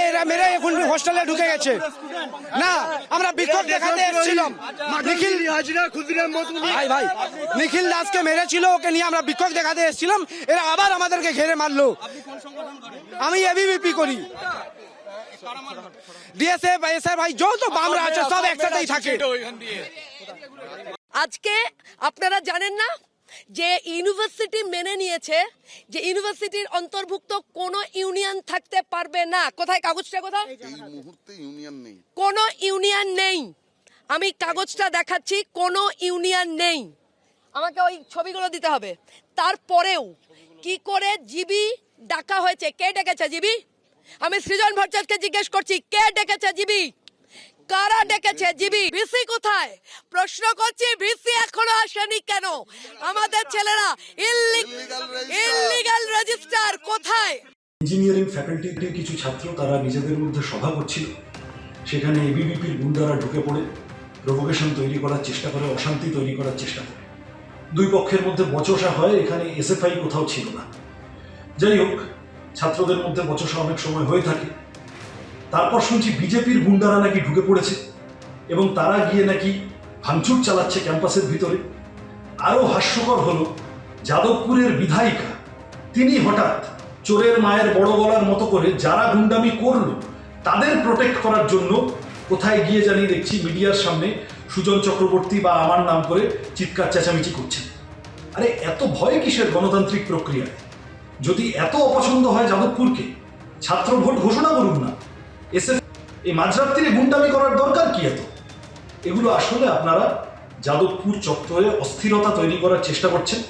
এরা মেরে এখন হোস্টেলে ঢুকে গেছে। না, আমরা বিক্ষোভ দেখাতে এসেছিলাম। নিখিল দাসকে মেরেছিল, ওকে নিয়ে আমরা বিক্ষোভ দেখাতে এসেছিলাম। এরা আবার আমাদেরকে ঘেরে মারলো। আমি এবিভিপি করি। ডিএসএফ এসআরআই যত বামরা আছে সব একসাথেই থাকে। আজকে আপনারা জানেন না যে ইউনিভার্সিটি মেনে নিয়েছে যে ইউনিভার্সিটির অন্তর্ভুক্ত কোনো ইউনিয়ন থাকতে পারবে না। কোথায় কাগজটা? কোথায়? এই মুহূর্তে ইউনিয়ন নেই, কোনো ইউনিয়ন নেই। আমি কাগজটা দেখাচ্ছি, কোনো ইউনিয়ন নেই। আমাকে ওই ছবিগুলো দিতে হবে। তারপরেও কি করে জিবি ডাকা হয়েছে? কে ডেকেছে জিবি? আমি সৃজন ভট্টাচার্যকে জিজ্ঞেস করছি, কে ডেকেছে জিবি? কারা ডেকেছে জিবি? ভিসি কোথায়? প্রশ্ন করছি, ভিসি এখনো আসেনি কেন? আমাদের ছেলেরা ইললিগাল রেজিস্টার কোথায়? ইঞ্জিনিয়ারিং ফ্যাকাল্টিতে কিছু ছাত্র তারা নিজেদের মধ্যে সভা করছিল। সেখানে এবিভিপির গুন্ডারা ঢুকে পড়ে প্রভোকেশন তৈরি করার চেষ্টা করে, অশান্তি তৈরি করার চেষ্টা করে। দুই পক্ষের মধ্যে বচসা হয়। এখানে এসএফআই কোথাও ছিল না। যাই হোক, ছাত্রদের মধ্যে বচসা অনেক সময় হয়ে থাকে। তারপর শুনছি বিজেপির গুন্ডারা নাকি ঢুকে পড়েছে এবং তারা গিয়ে নাকি ভাঙচুর চালাচ্ছে ক্যাম্পাসের ভিতরে। আরও হাস্যকর হলো, যাদবপুরের বিধায়িকা তিনি হঠাৎ চোরের মায়ের বড় গলার মতো করে যারা গুন্ডামি করলো তাদের প্রোটেক্ট করার জন্য কোথায় গিয়ে জানিয়ে দেখছি মিডিয়ার সামনে সুজন চক্রবর্তী বা আমার নাম করে চিৎকার চেঁচামেচি করছেন। আরে এত ভয় কিসের গণতান্ত্রিক প্রক্রিয়ায়? যদি এত অপছন্দ হয় যাদবপুরকে, ছাত্র ভোট ঘোষণা করুন না। এসএফ এই মাঝরাত্রিরে গুন্ডামি করার দরকার কি এত? এগুলো আসলে আপনারা যাদবপুর চত্বরে অস্থিরতা তৈরি করার চেষ্টা করছেন।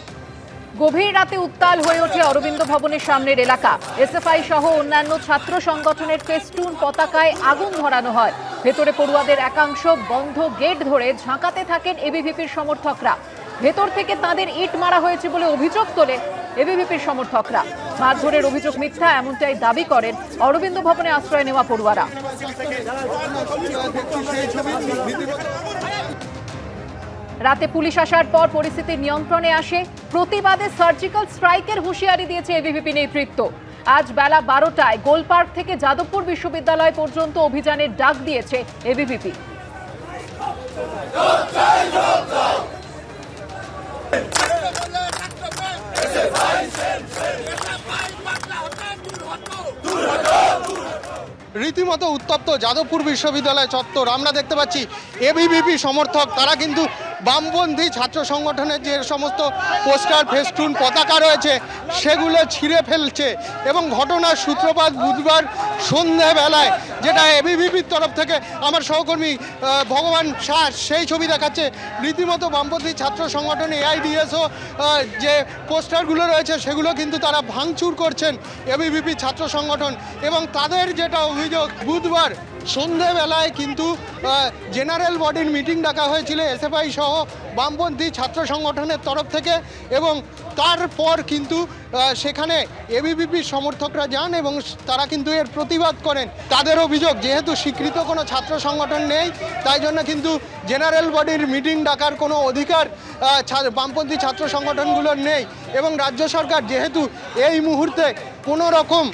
গভীর রাতে উত্তাল হয়ে ওঠে অরবিন্দ ভবনের সামনের এলাকা। এসএফআই সহ অন্যান্য ছাত্র সংগঠনের ফেস্টুন পতাকায় আগুন ধরানো হয়। ভেতরে পড়ুয়াদের একাংশ বন্ধ গেট ধরে ঝাঁকাতে থাকেন এবিভিপির সমর্থকরা। ভেতর থেকে তাদের ইট মারা হয়েছে বলে অভিযোগ তোলে এবিভিপির সমর্থকরা। মারধরের অভিযোগ মিথ্যা, এমনটাই দাবি করেন অরবিন্দ ভবনে আশ্রয় নেওয়া পড়ুয়ারা। রাতে পুলিশ আসার পর পরিস্থিতি নিয়ন্ত্রণে আসে। প্রতিবাদে সার্জিক্যাল স্ট্রাইকের হুঁশিয়ারি দিয়েছে এবিভিপি নেতৃত্ব। আজ বেলা 12টায় গোলপার্ক থেকে যাদবপুর বিশ্ববিদ্যালয় পর্যন্ত অভিযানের ডাক দিয়েছে এবিভিপি। রীতিমতো উত্তপ্ত যাদবপুর বিশ্ববিদ্যালয় চত্বর। আমরা দেখতে পাচ্ছি এবিভিপি সমর্থক তারা কিন্তু বামপন্থী ছাত্র সংগঠনের যে সমস্ত পোস্টার ফেস্টুন পতাকা রয়েছে সেগুলো ছিঁড়ে ফেলছে এবং ঘটনার সূত্রপাত বুধবার সন্ধ্যাবেলায়, যেটা এবিভিপির তরফ থেকে আমার সহকর্মী ভগবান শাহ সেই ছবি দেখাচ্ছে। রীতিমতো বামপন্থী ছাত্র সংগঠন এআইডিএসও যে পোস্টারগুলো রয়েছে সেগুলো কিন্তু তারা ভাঙচুর করছেন এবিভিপি ছাত্র সংগঠন। এবং তাদের যেটা অভিযোগ, বুধবার সন্ধেবেলায় কিন্তু জেনারেল বডির মিটিং ডাকা হয়েছিল এসএফআই সহ বামপন্থী ছাত্র সংগঠনের তরফ থেকে এবং তারপর কিন্তু সেখানে এবিভিপির সমর্থকরা যান এবং তারা কিন্তু এর প্রতিবাদ করেন। তাদের অভিযোগ, যেহেতু স্বীকৃত কোনো ছাত্র সংগঠন নেই তাই জন্য কিন্তু জেনারেল বডির মিটিং ডাকার কোনো অধিকার বামপন্থী ছাত্র সংগঠনগুলোর নেই এবং রাজ্য সরকার যেহেতু এই মুহূর্তে কোনো রকম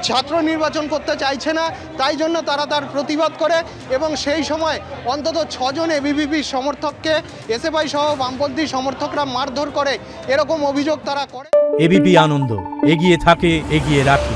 ছাত্র নির্বাচন করতে চাইছে না তাই জন্য তারা তার প্রতিবাদ করে এবং সেই সময় অন্তত 6 জন এবিভিপির সমর্থককে এসএফআই সহ বামপন্থী সমর্থকরা মারধর করে, এরকম অভিযোগ তারা করে। এবিপি আনন্দ, এগিয়ে থাকে, এগিয়ে রাখে।